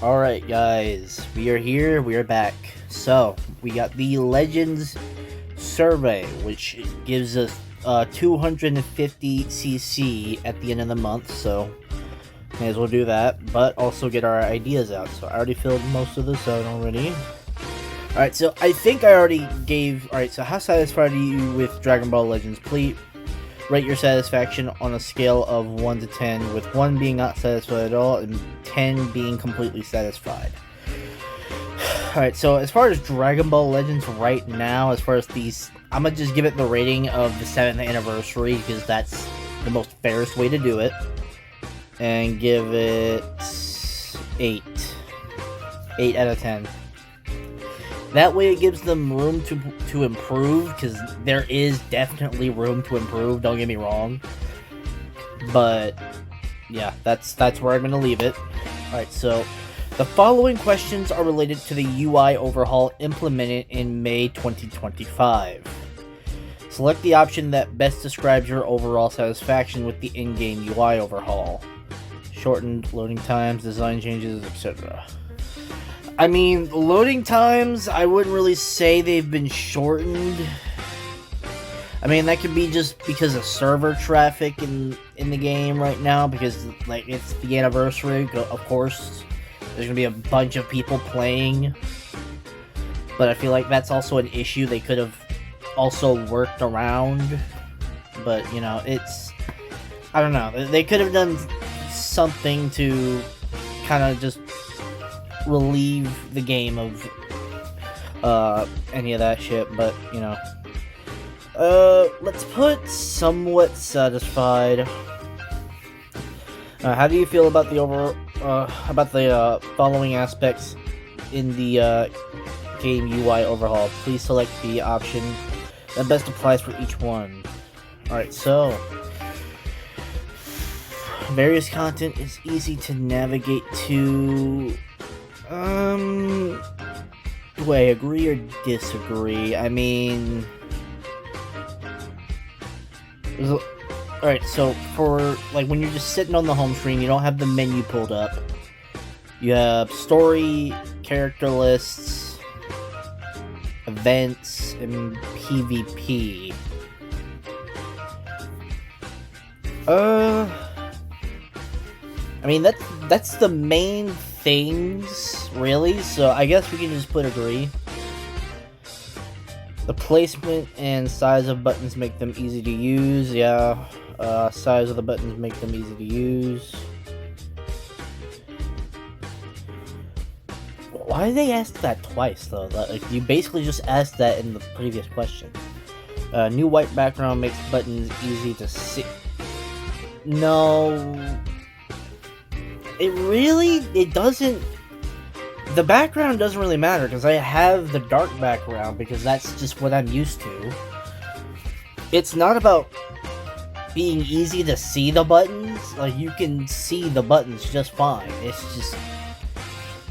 Alright guys, we are here, we are back. So, we got the Legends Survey, which gives us 250cc at the end of the month, so may as well do that, but also get our ideas out. So I already filled most of this out already. Alright, so I think I already gave... Alright, so how satisfied are you with Dragon Ball Legends? Please rate your satisfaction on a scale of 1 to 10, with 1 being not satisfied at all, and 10 being completely satisfied. Alright, so as far as Dragon Ball Legends right now, as far as these... I'm gonna just give it the rating of the 7th anniversary, because that's the most fairest way to do it. And give it 8. 8 out of 10. That way it gives them room to improve, because there is definitely room to improve, don't get me wrong. But, yeah, that's where I'm going to leave it. Alright, so, the following questions are related to the UI overhaul implemented in May 2025. Select the option that best describes your overall satisfaction with the in-game UI overhaul. Shortened loading times, design changes, etc. I mean, loading times, I wouldn't really say they've been shortened. I mean, that could be just because of server traffic in the game right now, because, like, it's the anniversary, of course. There's gonna be a bunch of people playing. But I feel like that's also an issue they could have also worked around. But, you know, it's... I don't know. They could have done something to kind of just relieve the game of any of that shit, but you know, let's put somewhat satisfied. How do you feel about the following aspects in the game UI overhaul? Please select the option that best applies for each one. Alright, so various content is easy to navigate to. Do I agree or disagree? I mean... Alright, so for, like, when you're just sitting on the home screen, you don't have the menu pulled up. You have story, character lists, events, and PvP. I mean, that's the main things, really, so I guess we can just put agree. The placement and size of buttons make them easy to use, yeah. Size of the buttons make them easy to use. Why did they ask that twice, though? Like, you basically just asked that in the previous question. New white background makes buttons easy to see. No... It doesn't... The background doesn't really matter, because I have the dark background, because that's just what I'm used to. It's not about being easy to see the buttons. Like, you can see the buttons just fine. It's just...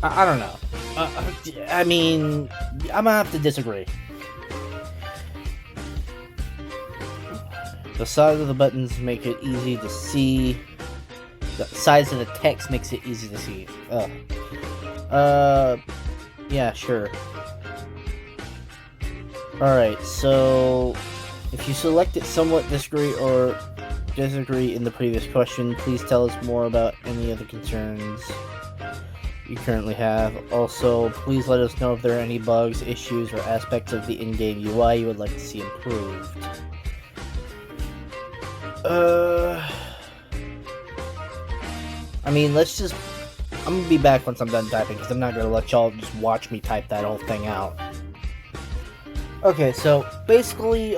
I don't know. I mean, I'm gonna have to disagree. The size of the buttons make it easy to see. The size of the text makes it easy to see. Yeah, sure. Alright, so if you selected somewhat disagree or disagree in the previous question, please tell us more about any of the concerns you currently have. Also, please let us know if there are any bugs, issues, or aspects of the in-game UI you would like to see improved. I mean, let's just... I'm gonna be back once I'm done typing, because I'm not gonna let y'all just watch me type that whole thing out. Okay, so, basically,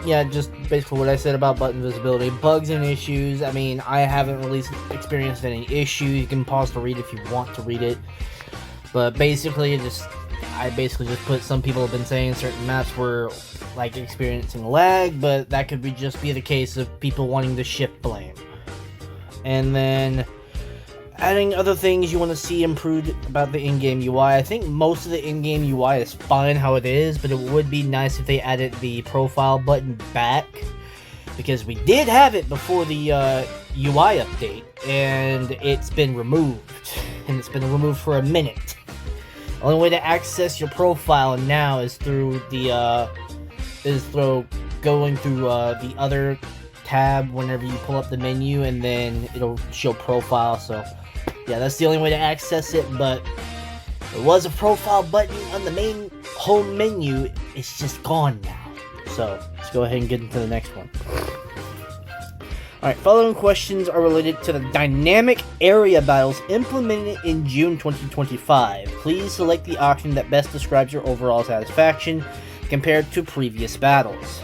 yeah, just basically what I said about button visibility. Bugs and issues, I mean, I haven't really experienced any issues. You can pause to read if you want to read it. But basically, I basically just put, some people have been saying certain maps were, like, experiencing lag, but that could just be the case of people wanting to shift blame. And then, adding other things you want to see improved about the in-game UI. I think most of the in-game UI is fine how it is, but it would be nice if they added the profile button back, because we did have it before the UI update, and it's been removed. and it's been removed for a minute. The only way to access your profile now is through the going through the other tab whenever you pull up the menu, and then it'll show profile. So yeah, that's the only way to access it. But there was a profile button on the main home menu. It's just gone now. So let's go ahead and get into the next one. Alright, following questions are related to the dynamic area battles implemented in June 2025. Please select the option that best describes your overall satisfaction compared to previous battles.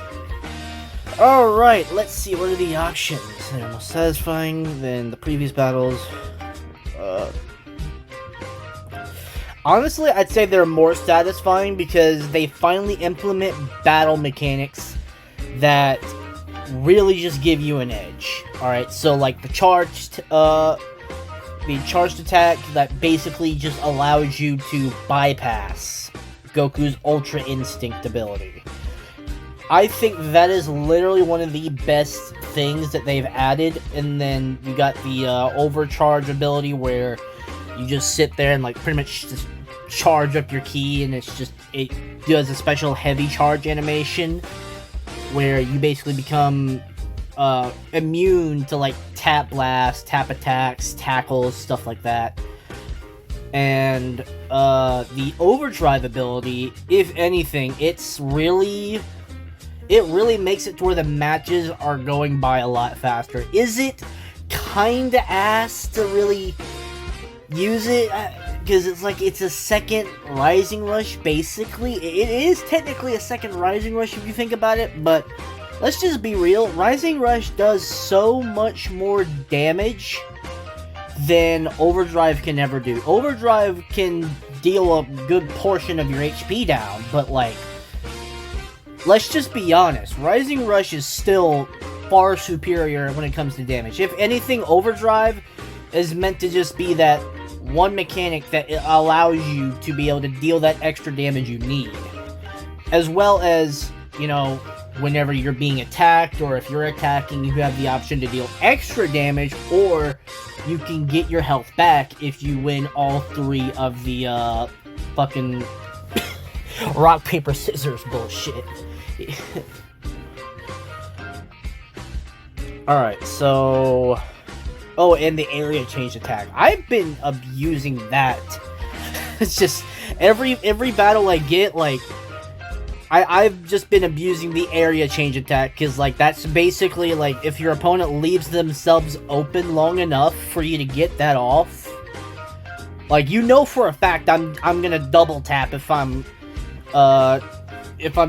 Alright, let's see, what are the options? They're more satisfying than the previous battles. Honestly, I'd say they're more satisfying because they finally implement battle mechanics that really just give you an edge. Alright, so like the charged attack that basically just allows you to bypass Goku's Ultra Instinct ability. I think that is literally one of the best things that they've added. And then you got the overcharge ability where you just sit there and like pretty much just charge up your ki, and it does a special heavy charge animation where you basically become immune to like tap blast, tap attacks, tackles, stuff like that. And the overdrive ability, if anything, it really makes it to where the matches are going by a lot faster. Is it kinda ass to really use it? Because it's like, it's a second Rising Rush, basically. It is technically a second Rising Rush if you think about it, but let's just be real. Rising Rush does so much more damage than Overdrive can ever do. Overdrive can deal a good portion of your HP down, but like, let's just be honest. Rising Rush is still far superior when it comes to damage. If anything, Overdrive is meant to just be that one mechanic that allows you to be able to deal that extra damage you need. As well as, you know, whenever you're being attacked, or if you're attacking, you have the option to deal extra damage, or you can get your health back if you win all three of the fucking rock, paper, scissors bullshit. Alright, so... Oh, and the area change attack. I've been abusing that. It's just, every battle I get, like, I've just been abusing the area change attack, because, like, that's basically, like, if your opponent leaves themselves open long enough for you to get that off, like, you know for a fact I'm gonna double tap if I'm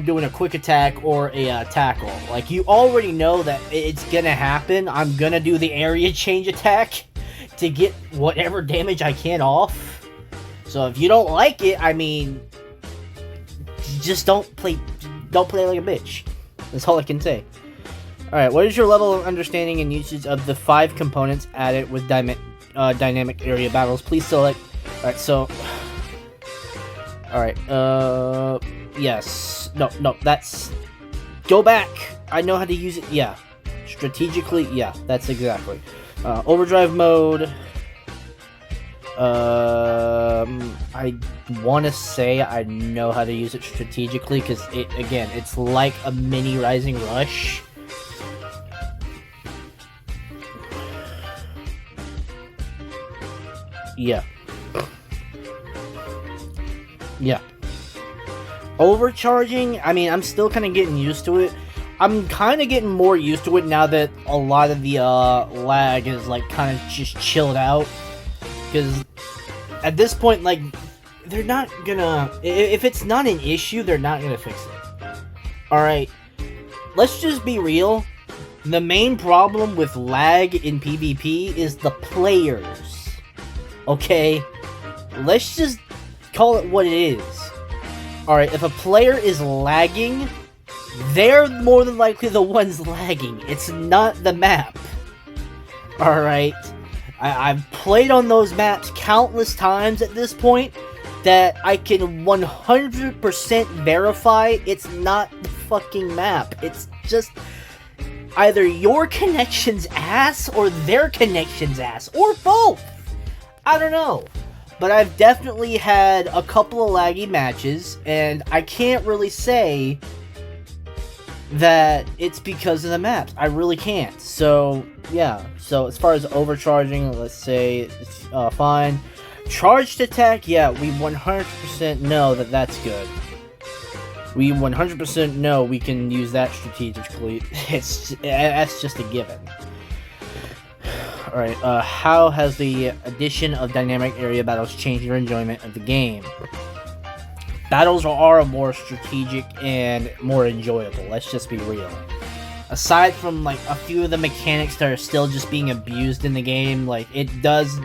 doing a quick attack or a tackle. Like, you already know that it's gonna happen. I'm gonna do the area change attack to get whatever damage I can off. So if you don't like it, I mean, just don't play like a bitch. That's all I can say. Alright, what is your level of understanding and usage of the 5 components added with dynamic area battles? Please select... Alright, so... Alright, yes. No, that's... Go back! I know how to use it, yeah. Strategically, yeah, that's exactly. Overdrive mode... I want to say I know how to use it strategically, because again, it's like a mini Rising Rush. Yeah. Overcharging, I mean, I'm still kind of getting used to it. I'm kind of getting more used to it now that a lot of the lag is like kind of just chilled out. Because at this point, like, they're not gonna... If it's not an issue, they're not gonna fix it. Alright, let's just be real. The main problem with lag in PvP is the players. Okay? Let's just call it what it is. Alright, if a player is lagging, they're more than likely the ones lagging. It's not the map. Alright? I've played on those maps countless times at this point that I can 100% verify it's not the fucking map. It's just either your connection's ass or their connection's ass, or both. I don't know. but I've definitely had a couple of laggy matches, and I can't really say that it's because of the maps. I really can't. So, yeah. So, as far as overcharging, let's say it's fine. Charged attack, yeah, we 100% know that that's good. We 100% know we can use that strategically. That's just a given. Alright, how has the addition of dynamic area battles changed your enjoyment of the game? Battles are more strategic and more enjoyable, let's just be real. Aside from, like, a few of the mechanics that are still just being abused in the game, like, it does...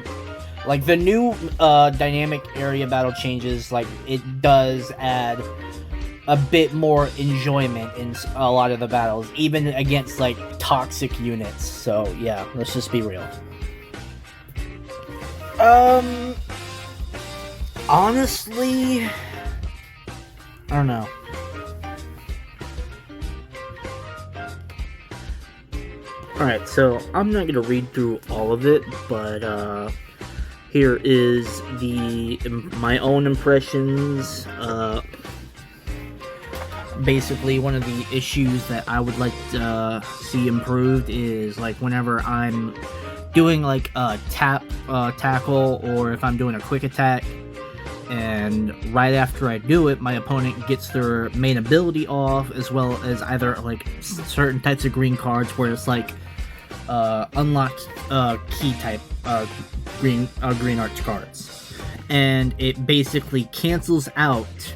Like, the new, dynamic area battle changes, like, it does add a bit more enjoyment in a lot of the battles, even against, like, toxic units. So, yeah, let's just be real. Honestly, I don't know. Alright, so I'm not gonna read through all of it, but, here is my own impressions. Basically, one of the issues that I would like to see improved is, like, whenever I'm doing, like, a tackle, or if I'm doing a quick attack, and right after I do it, my opponent gets their main ability off, as well as either, like, certain types of green cards where it's, like, unlocked key type green arch cards, and it basically cancels out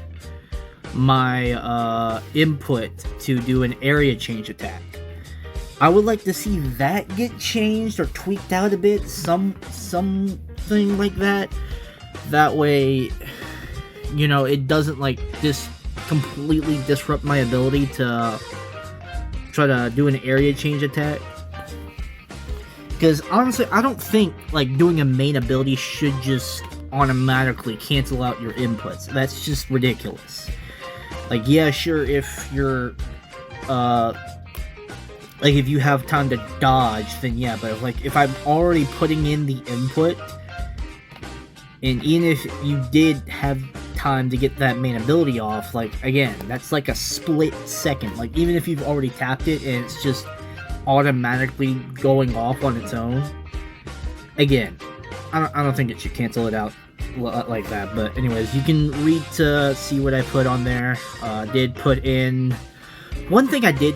my input to do an area change attack. I would like to see that get changed or tweaked out a bit, something like that. That way, you know, it doesn't, like, completely disrupt my ability to try to do an area change attack. Because, honestly, I don't think, like, doing a main ability should just automatically cancel out your inputs. That's just ridiculous. Like, yeah, sure, if you're, like, if you have time to dodge, then yeah, but, if I'm already putting in the input, and even if you did have time to get that main ability off, like, again, that's like a split second. Like, even if you've already tapped it and it's just automatically going off on its own, again, I don't think it should cancel it out like that. But anyways, you can read to see what I put on there. Did put in one thing I did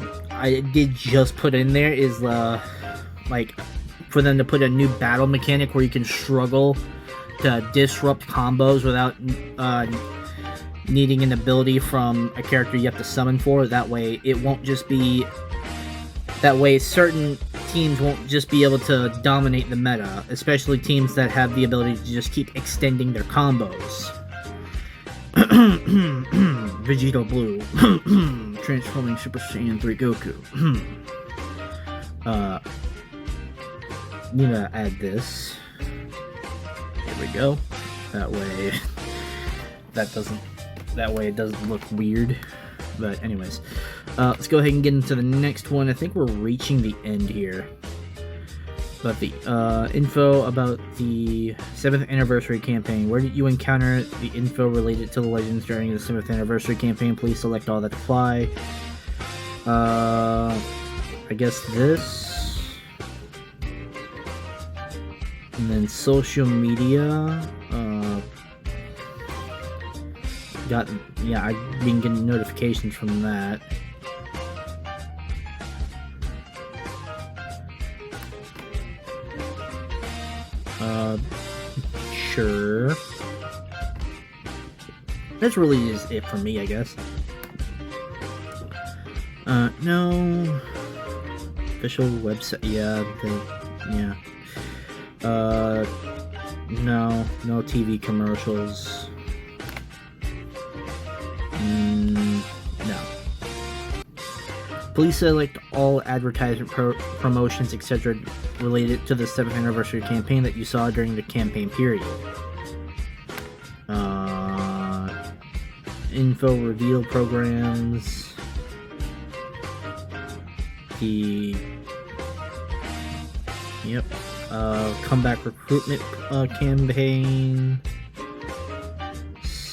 just put in there is like, for them to put a new battle mechanic where you can struggle to disrupt combos without needing an ability from a character you have to summon for. That way it won't just be, that way certain teams won't just be able to dominate the meta, especially teams that have the ability to just keep extending their combos. Vegeta Blue. Transforming Super Saiyan 3 Goku. Need to add this. There we go. That way it doesn't look weird. But anyways, let's go ahead and get into the next one. I think we're reaching the end here. But the info about the 7th anniversary campaign. Where did you encounter the info related to the legends during the 7th anniversary campaign? Please select all that apply. I guess this. And then social media. I've been getting notifications from that. Sure. That's really just it for me, I guess. No. Official website, no TV commercials. No. Please select all advertisement promotions, etc. related to the 7th anniversary campaign that you saw during the campaign period. Info reveal programs. Comeback recruitment campaign.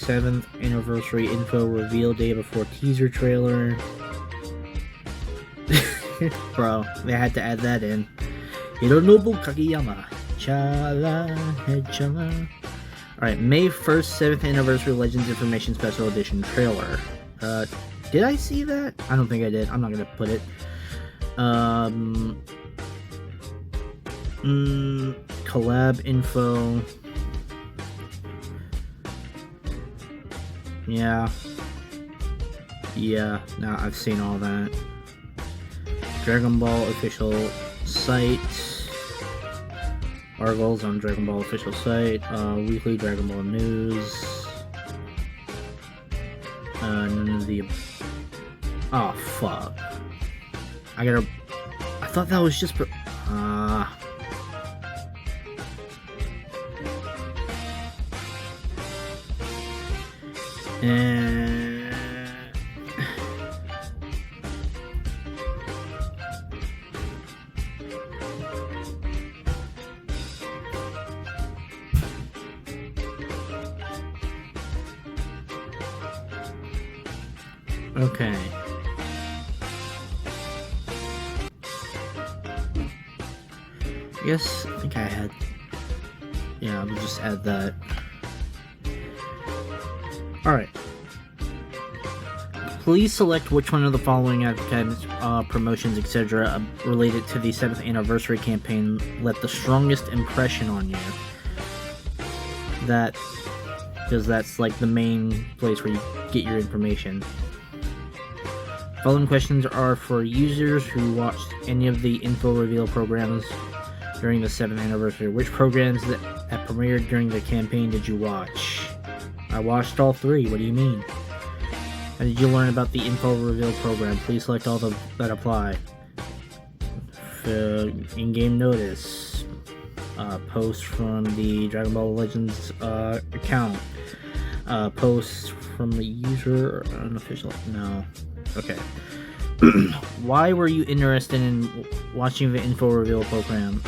7th anniversary info reveal day before teaser trailer. Bro, they had to add that in. Hironobu Kageyama. Chala, chala. Alright, May 1st, 7th anniversary Legends Information Special Edition trailer. Did I see that? I don't think I did. I'm not gonna put it. Collab info. Yeah. Yeah, no, I've seen all that. Dragon Ball official site. Articles on Dragon Ball official site. Weekly Dragon Ball news. None of the... Oh, fuck. I thought that was just... Okay. Yes, I think I had... Yeah, we'll just add that. Alright. Please select which one of the following advertisements, promotions, etc. Related to the 7th anniversary campaign left the strongest impression on you. That... Because that's like the main place where you get your information. Following questions are for users who watched any of the info reveal programs during the 7th anniversary. Which programs that premiered during the campaign did you watch? I watched all 3. What do you mean? How did you learn about the info reveal program? Please select all that apply. In-game notice. Posts from the Dragon Ball Legends account. Posts from the user. Unofficial. No. Okay. Why were you interested in watching the info reveal program?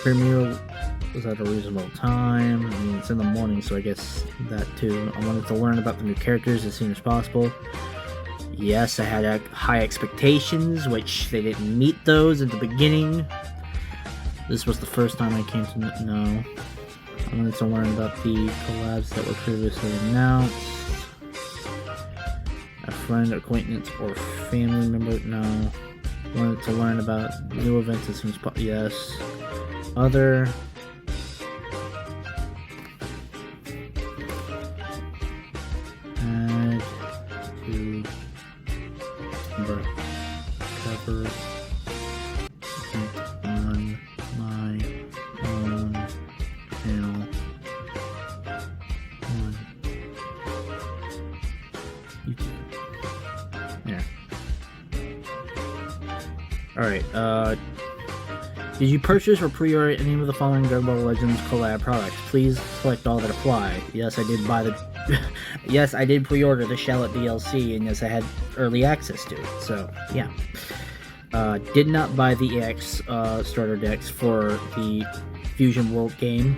Premiere was at a reasonable time. I mean, it's in the morning, so I guess that too. I wanted to learn about the new characters as soon as possible. Yes, I had high expectations, which they didn't meet those at the beginning. This was the first time I came to know. I wanted to learn about the collabs that were previously announced. A friend, acquaintance, or family member? No. Wanted to learn about new events as soon as possible? Yes. Other. Add to cover on my own channel on YouTube. Yeah. Alright, did you purchase or pre-order any of the following Dragon Ball Legends collab products? Please select all that apply. Yes, I did buy the... Yes, I did pre-order the Shallot DLC, and yes, I had early access to it, so, yeah. Did not buy the EX starter decks for the Fusion World game,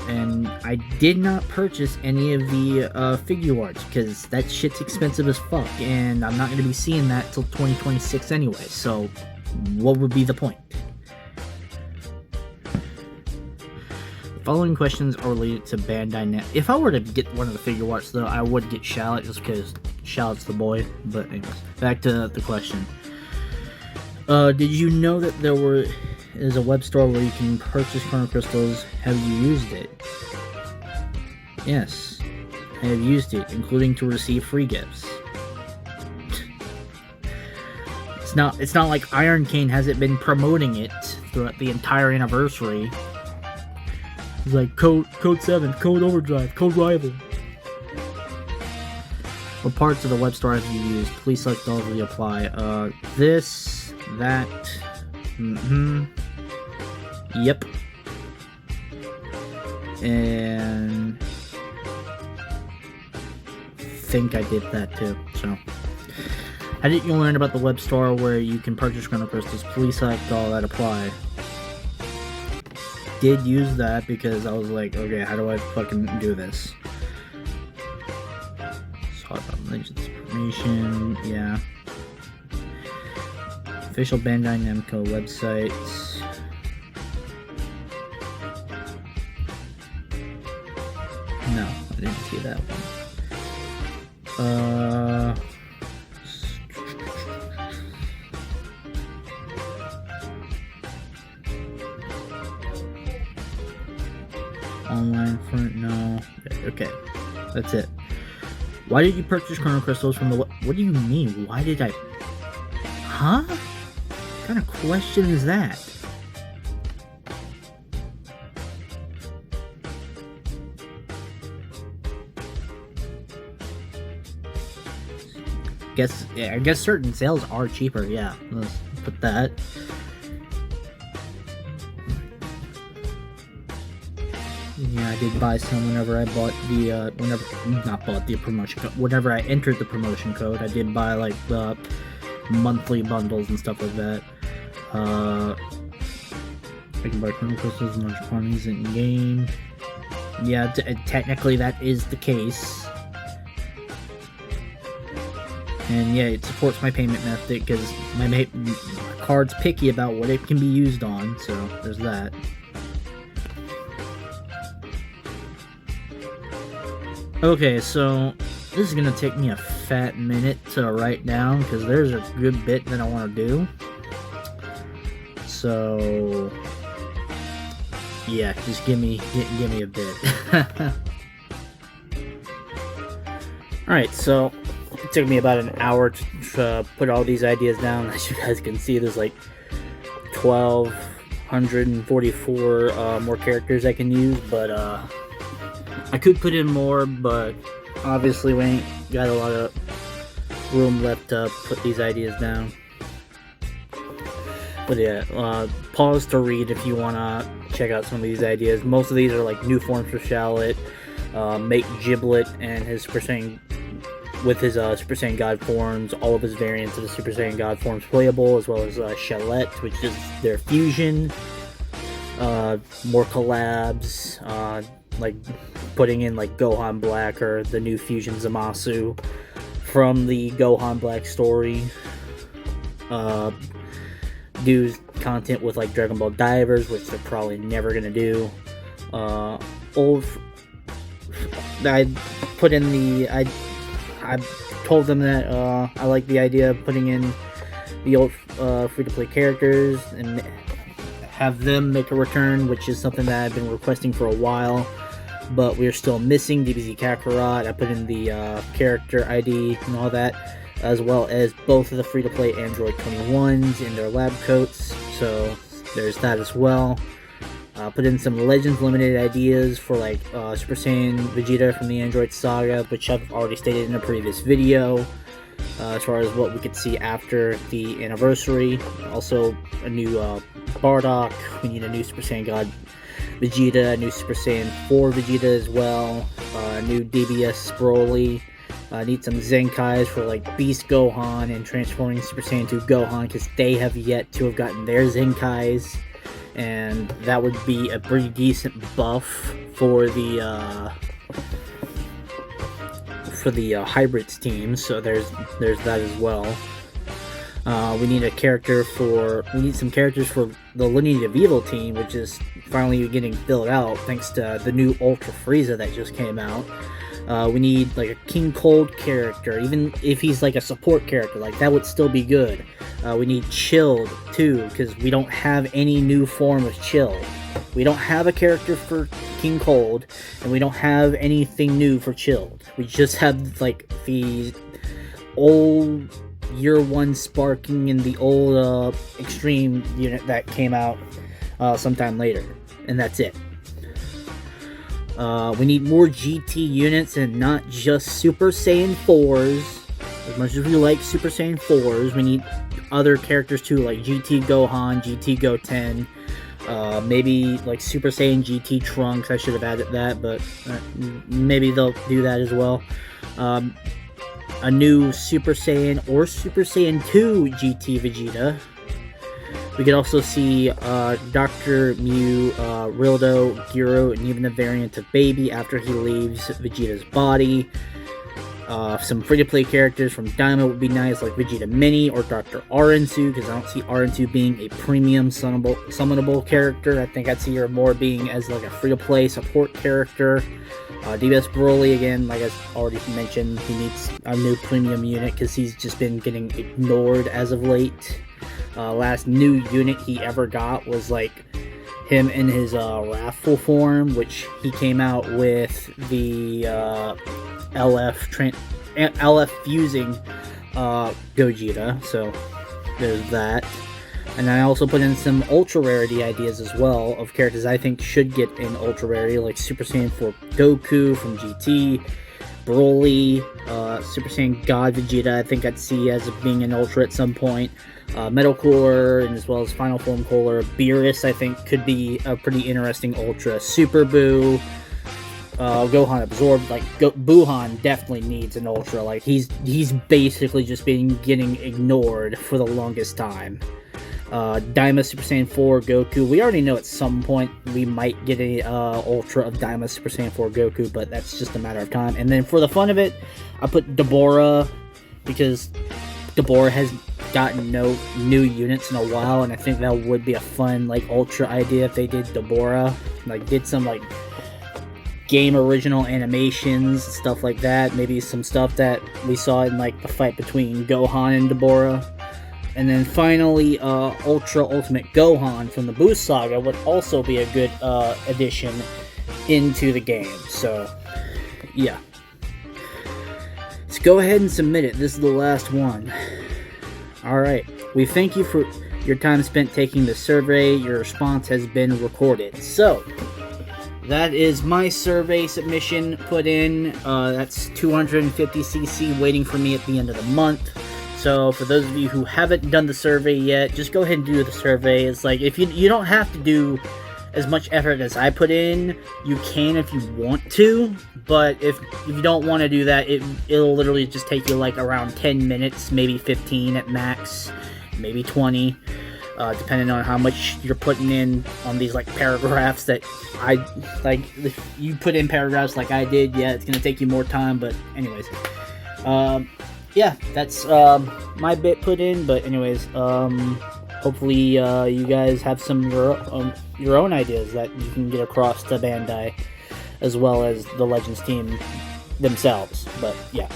and I did not purchase any of the figure arts, because that shit's expensive as fuck, and I'm not going to be seeing that till 2026 anyway, so what would be the point? Following questions are related to Bandai Net. If I were to get one of the figure arts, though, I would get Shallot, just because Shallot's the boy. But anyways, back to the question. Did you know that there is a web store where you can purchase Chrono Crystals? Have you used it? Yes, I have used it, including to receive free gifts. It's not like Iron Cane hasn't been promoting it throughout the entire anniversary. It's like code 7, code overdrive, code rival. What parts of the web store have you used? Please select all of the apply. This, that, yep. And I think I did that too, so. How did you learn about the web store where you can purchase Chrono Crystals? Please select all that apply. did use that because I was like, okay, how do I fucking do this? Talk about Legends information, yeah. Official Bandai Namco websites. No, I didn't see that one. Online front, no. Okay, that's it. Why did you purchase Chrono Crystals from the... What do you mean? Why did I... Huh? What kind of question is that? I guess certain sales are cheaper, yeah. Let's put that. Yeah, I did buy some whenever I bought the, not bought the promotion code, whenever I entered the promotion code, I did buy, like, the monthly bundles and stuff like that. I can buy Chrono Crystals in large quantities in-game. Yeah, technically that is the case. And yeah, it supports my payment method, because my card's picky about what it can be used on, so there's that. Okay, so this is gonna take me a fat minute to write down because there's a good bit that I want to do. So yeah, just give me a bit. All right, so it took me about an hour to put all these ideas down. As you guys can see, there's like 1,244 more characters I can use, but I could put in more, but obviously we ain't got a lot of room left to put these ideas down. But yeah, pause to read if you want to check out some of these ideas. Most of these are like new forms for Shallot, make Giblet and his Super Saiyan, with his Super Saiyan God forms, all of his variants of the Super Saiyan God forms playable, as well as Shallot, which is their fusion. More collabs, like putting in like Gohan Black or the new fusion Zamasu from the Gohan Black story. Do content with like Dragon Ball Divers, which they're probably never gonna do. I put in the I told them that I like the idea of putting in the old free-to-play characters and have them make a return, which is something that I've been requesting for a while, but we're still missing DBZ Kakarot. I put in the character ID and all that, as well as both of the free-to-play Android 21s in their lab coats, so there's that as well. Put in some Legends Limited ideas for like Super Saiyan Vegeta from the Android Saga, which I've already stated in a previous video, as far as what we could see after the anniversary. Also, a new Bardock, we need a new Super Saiyan God Vegeta, a new Super Saiyan 4 Vegeta as well, a new DBS Broly. Need some Zenkais for like Beast Gohan and transforming Super Saiyan 2 Gohan, because they have yet to have gotten their Zenkais, and that would be a pretty decent buff for the hybrids team. So there's that as well. We need some characters for the Lineage of Evil team, which is finally getting filled out thanks to the new Ultra Frieza that just came out. We need like a King Cold character, even if he's like a support character, like that would still be good. We need Chilled too, because we don't have any new form of Chilled. We don't have a character for King Cold, and we don't have anything new for Chilled. We just have like the old Year 1 Sparking and the old Extreme unit that came out sometime later, and that's it. We need more GT units and not just Super Saiyan 4s. As much as we like Super Saiyan 4s, we need other characters too, like GT Gohan, GT Goten, maybe like Super Saiyan GT Trunks. I should have added that, but maybe they'll do that as well. A new Super Saiyan or Super Saiyan 2 GT Vegeta. We could also see Dr. Mew, Rildo, Gyro, and even the variant of Baby after he leaves Vegeta's body. Some free-to-play characters from Daima would be nice, like Vegeta Mini or Dr. Arensu, because I don't see Arensu being a premium summonable character. I think I'd see her more being as like a free-to-play support character. DBS Broly, again, like I already mentioned, he needs a new premium unit because he's just been getting ignored as of late. Last new unit he ever got was like him in his Wrathful form, which he came out with the LF fusing Gogeta, so there's that. And I also put in some ultra rarity ideas as well of characters I think should get in ultra rarity, like Super Saiyan 4 Goku from GT, Broly, Super Saiyan God Vegeta I think I'd see as being an ultra at some point, Metal Cooler, and as well as Final Form Cooler. Beerus I think could be a pretty interesting ultra. Super Boo, Gohan Absorbed, like Buhan definitely needs an ultra. Like he's basically just been getting ignored for the longest time. Daima Super Saiyan 4 Goku. We already know at some point we might get a ultra of Daima Super Saiyan 4 Goku, but that's just a matter of time. And then for the fun of it, I put Deborah because Deborah has gotten no new units in a while, and I think that would be a fun like ultra idea if they did Deborah, like did some like game original animations, stuff like that. Maybe some stuff that we saw in like the fight between Gohan and Deborah. And then finally, Ultra Ultimate Gohan from the Boost Saga would also be a good addition into the game. So, yeah. Let's go ahead and submit it. This is the last one. Alright. We thank you for your time spent taking the survey. Your response has been recorded. So, that is my survey submission put in. That's 250cc waiting for me at the end of the month. So for those of you who haven't done the survey yet, just go ahead and do the it'survey. It's like, if you don't have to do as much effort as I put in, you can if you want to, but if you don't want to do that, it'll literally just take you like around 10 minutes, maybe 15 at max, maybe 20, depending on how much you're putting in on these like paragraphs that if you put in paragraphs like I did, yeah, it's gonna take you more time, but anyways, yeah, that's my bit put in. But anyways, hopefully you guys have some your own ideas that you can get across to Bandai, as well as the Legends team themselves. But yeah,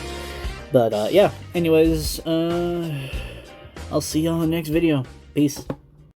yeah. Anyways, I'll see you on the next video. Peace.